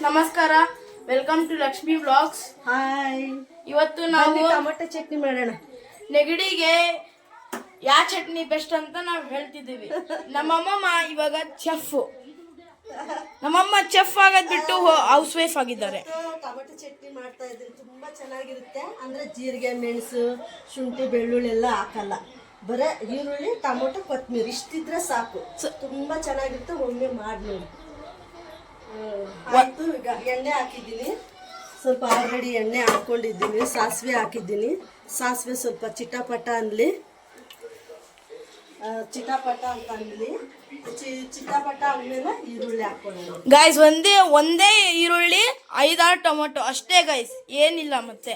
ನಮಸ್ಕಾರ, welcome to Lakshmi vlogs. Hi. ಇವತ್ತು ನಾವು ಟೊಮೆಟೊ ಚಟ್ನಿ ಮಾಡೋಣ. ನೆಗಡಿಗೆ ಯಾವ ಚಟ್ನಿ ಬೆಸ್ಟ್ ಅಂತ ನಾವು ಹೇಳ್ತಿದ್ದೀವಿ. ನಮ್ಮಮ್ಮ ಇವಾಗ ನಮ್ಮಮ್ಮ ಚೆಫ್ ಆಗೋದ್ ಬಿಟ್ಟು ಹೌಸ್ ವೈಫ್ ಆಗಿದ್ದಾರೆ. ಟೊಮೆಟೊ ಚಟ್ನಿ ಮಾಡ್ತಾ ಇದ್ದೀನಿ, ತುಂಬಾ ಚೆನ್ನಾಗಿರುತ್ತೆ. ಅಂದ್ರೆ ಜೀರಿಗೆ, ಮೆಣಸು, ಶುಂಠಿ, ಬೆಳ್ಳುಳ್ಳಿ ಎಲ್ಲ ಹಾಕಲ್ಲ, ಬರೀ ಈರುಳ್ಳಿ, ಟೊಮೆಟೊ, ಕೊತ್ತಂಬರಿ ಇಷ್ಟಿದ್ರೆ ಸಾಕು. ತುಂಬಾ ಚೆನ್ನಾಗಿರುತ್ತೆ, ಒಮ್ಮೆ ಮಾಡಿ ನೋಡಿ. ಆಯ್ತು, ಈಗ ಎಣ್ಣೆ ಹಾಕಿದ್ದೀನಿ ಸ್ವಲ್ಪ. ಆಲ್ರೆಡಿ ಎಣ್ಣೆ ಹಾಕ್ಕೊಂಡಿದ್ದೀನಿ. ಸಾಸಿವೆ ಹಾಕಿದ್ದೀನಿ. ಸಾಸಿವೆ ಸ್ವಲ್ಪ ಚಿಟಪಟ ಅನ್ಲಿ, ಚಿಟಪಟ ಅಂತ ಅನ್ಲಿ. ಚಿಟಪಟ ಅಂದ್ಮೇಲೆ ಈರುಳ್ಳಿ ಹಾಕೊಳ್ಳೋಣ ಗೈಸ್. ಒಂದೇ ಈರುಳ್ಳಿ, 5-6 ಟೊಮೆಟೊ ಅಷ್ಟೇ ಗೈಸ್, ಏನಿಲ್ಲ. ಮತ್ತೆ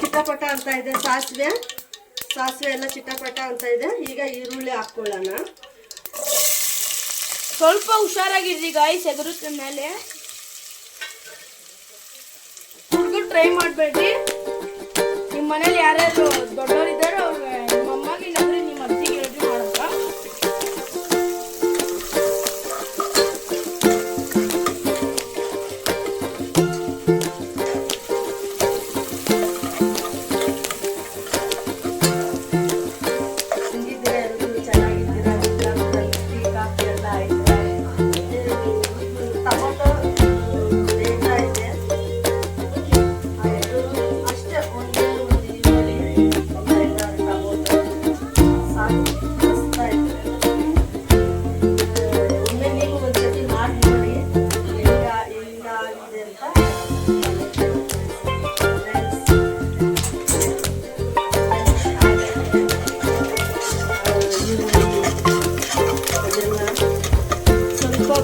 ಚಿಟಪಟ ಅಂತ ಇದೆ ಸಾಸಿವೆ ಎಲ್ಲ ಚಿಟಪಟ ಅಂತ ಇದೆ. ಈಗ ಈರುಳ್ಳಿ ಹಾಕೊಳ್ಳೋಣ. ಸ್ವಲ್ಪ ಹುಷಾರಾಗಿರ್ರಿ ಗೈಸ್, ಎದುರುತ್ತೆ ಮೇಲೆ. ಹುಡುಗರು ಟ್ರೈ ಮಾಡಬೇಡ್ರಿ. ನಿಮ್ಮ ಮನೇಲಿ ಯಾರ್ಯಾರು ದೊಡ್ಡವರಿದ್ದಾರೋ ಅವ್ರಿಗೆ, ನಿಮ್ಮ ಅಮ್ಮಗೆ ಇಲ್ಲಾಂದ್ರೆ ನಿಮ್ಮ ಅಜ್ಜಿಗೆ ಹೇಳ್ರಿ ಮಾಡಕ್ಕ.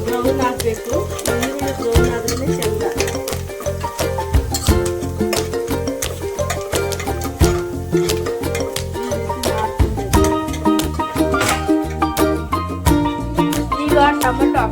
ಬ್ರೌನ್ ಆಗಬೇಕು. ಈರುಳ್ಳಿ ಬ್ರೌನ್ ಆದ್ರೂ ಚೆಂದ. ಈಗ ಟೊಮೆಟೊ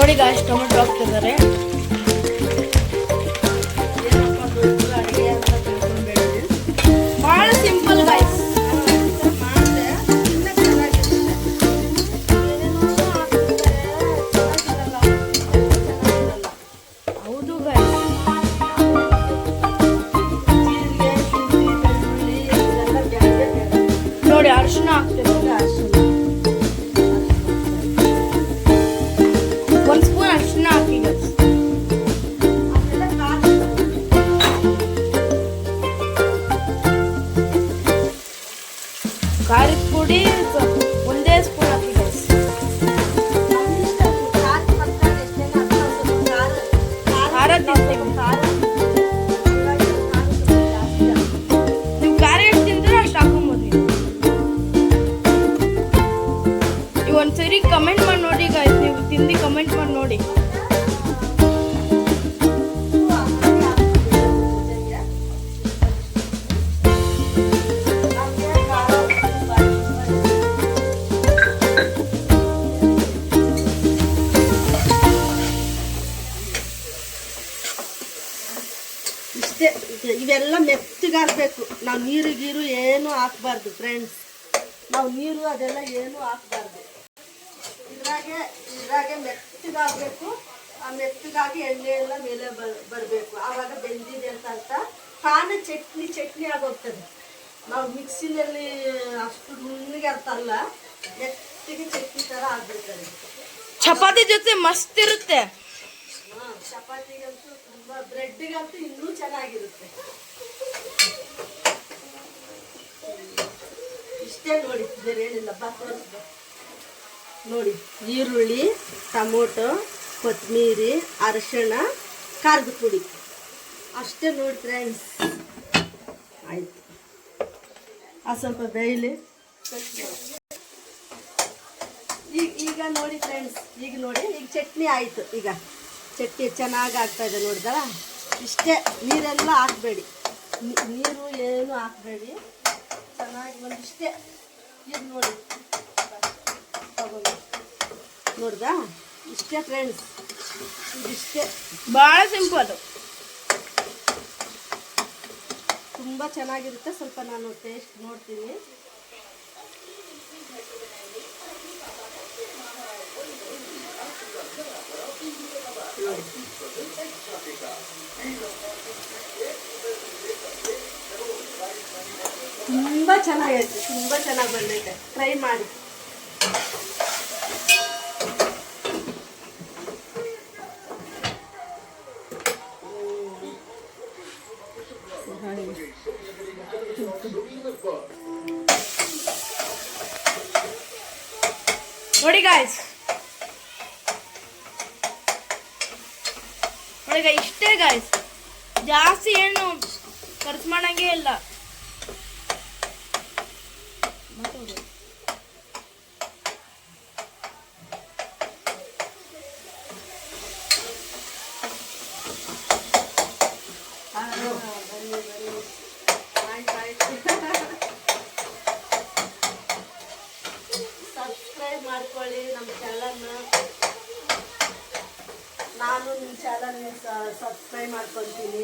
ನೋಡಿ ಗಾಯ್ಸ್, ಟೊಮೆಟೊ ಹಾಕ್ತಿದ್ದಾರೆ. ಬಹಳ ಸಿಂಪಲ್ ಗಾಯ್ಸ್. ಹೌದು ಗಾಯ್ಸ್. ನೋಡಿ ಅರಿಶಿನ ಹಾಕ್ತಿದ್ದಾರೆ. ಒಂದು ಸ್ಪೂನ್ ಅರಿಶಿನ ಹಾಕಿ ಗೈಸ್. ಖಾರದ ಪುಡಿ ಒಂದೇ ಸ್ಪೂನ್ ಹಾಕಿ ಗೈಸ್. ಖಾರ ತಿಂತೀವಿ. ನೀವು ಖಾರ ಎಷ್ಟು ತಿಂತೀರೋ ಅಷ್ಟು ಹಾಕೊಂಬೋದು. ನೀವು ಒಂದ್ಸರಿ ಕಮೆಂಟ್ ಮಾಡಿ ನೋಡಿ ಗೈಸ್, ನೀವು ತಿಂದು ಕಮೆಂಟ್ ಮಾಡಿ ನೋಡಿ. ಇಷ್ಟೇ, ಇವೆಲ್ಲ ಮೆತ್ತಗಾಗಬೇಕು. ನಾವು ನೀರು ಏನು ಹಾಕ್ಬಾರ್ದು ಫ್ರೆಂಡ್ಸ್. ನಾವು ನೀರು ಅದೆಲ್ಲ ಏನು ಹಾಕ್ಬಾರ್ದು. ಇದ್ರಾಗೆ ಮೆತ್ತಗಾಗಬೇಕು. ಆ ಮೆತ್ತಗಾಗಿ ಎಣ್ಣೆ ಎಲ್ಲ ಮೇಲೆ ಬರಬೇಕು. ಆವಾಗ ಬೆಂದಿದೆ ಅಂತ ತಾನೇ ಚಟ್ನಿ ಆಗೋಗ್ತದೆ. ನಾವು ಮಿಕ್ಸಿನಲ್ಲಿ ಅಷ್ಟು ನುಣ್ಣಗೆ ಅಂತಲ್ಲ, ಮೆತ್ತಿಗೆ ಚಟ್ನಿ ಥರ ಆಗ್ಬಿಡ್ತದೆ. ಚಪಾತಿ ಜೊತೆ ಮಸ್ತ್ ಇರುತ್ತೆ. ಚಪಾತಿಗಂತೂ ತುಂಬ, ಬ್ರೆಡ್ಗಂತೂ ಇನ್ನೂ ಚೆನ್ನಾಗಿರುತ್ತೆ. ಇಷ್ಟೇ ನೋಡಿ, ಬೇರೆ ಏನಿಲ್ಲ. ನೋಡಿ, ಈರುಳ್ಳಿ, ಟೊಮೊಟೊ, ಕೊತ್ತಂಬರಿ, ಅರಿಶಿಣ, ಖಾರದ ಪುಡಿ ಅಷ್ಟೇ ನೋಡಿ ಫ್ರೆಂಡ್ಸ್. ಆಯಿತು, ಸ್ವಲ್ಪ ಬೇಯಲಿ. ಈಗ ನೋಡಿ ಫ್ರೆಂಡ್ಸ್, ಈಗ ಚಟ್ನಿ ಆಯಿತು. ಈಗ ಚಟ್ನಿ ಚೆನ್ನಾಗಿ ಆಗ್ತಾ ಇದೆ ನೋಡಿದಾ. ಇಷ್ಟೇ, ನೀರೆಲ್ಲ ಹಾಕಬೇಡಿ, ನೀರು ಏನು ಹಾಕಬೇಡಿ. ಚೆನ್ನಾಗಿ ಒಂದಿಷ್ಟೇ ಇದು ನೋಡಿ ತಗೊಂಡು ನೋಡ್ದಾ, ಇಷ್ಟೇ ಫ್ರೆಂಡ್ಸ್, ಇದಿಷ್ಟೇ. ಭಾಳ ಸಿಂಪಲ್, ತುಂಬ ಚೆನ್ನಾಗಿರುತ್ತೆ. ಸ್ವಲ್ಪ ನಾನು ಟೇಸ್ಟ್ ನೋಡ್ತೀನಿ. ತುಂಬ ಚೆನ್ನಾಗೈತೆ, ತುಂಬ ಚೆನ್ನಾಗಿ ಬಂದೈತೆ. ಟ್ರೈ ಮಾಡಿ. ನೋಡಿ ಗಾಯ್ಸ್, ನೋಡಿ ಇಷ್ಟೇ ಗಾಯ್ಸ್, ಜಾಸ್ತಿ ಏನು ಖರ್ಚು ಮಾಡಂಗೆ ಇಲ್ಲ. ಸಬ್ಸ್ಕ್ರೈಬ್ ಮಾಡ್ಕೊಳ್ಳಿ ನಮ್ಮ ಚಾನಲ್ನ. ನಾನು ನಿಮ್ಮ ಚಾನಲ್ ಸಬ್ಸ್ಕ್ರೈಬ್ ಮಾಡ್ಕೊತೀನಿ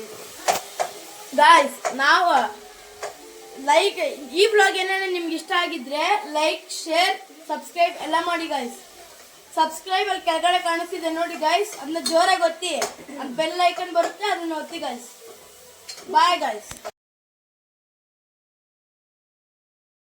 ಗಾಯ್ಸ್. ನಾವು ಲೈಕ್, ಈ ಬ್ಲಾಗ್ ಏನಾರ ನಿಮ್ಗೆ ಇಷ್ಟ ಆಗಿದ್ರೆ ಲೈಕ್, ಶೇರ್, ಸಬ್ಸ್ಕ್ರೈಬ್ ಎಲ್ಲ ಮಾಡಿ ಗಾಯ್ಸ್. ಸಬ್ಸ್ಕ್ರೈಬ್ ಅಲ್ಲಿ ಕೆಳಗಡೆ ಕಾಣಿಸ್ತಿದೆ ನೋಡಿ ಗಾಯ್ಸ್, ಅದನ್ನ ಜೋರಾಗಿ ಒತ್ತಿ, ಅದು ಬೆಲ್ ಐಕನ್ ಬರುತ್ತೆ, ಅದನ್ನ ಒತ್ತಿ ಗಾಯ್ಸ್. Bye guys.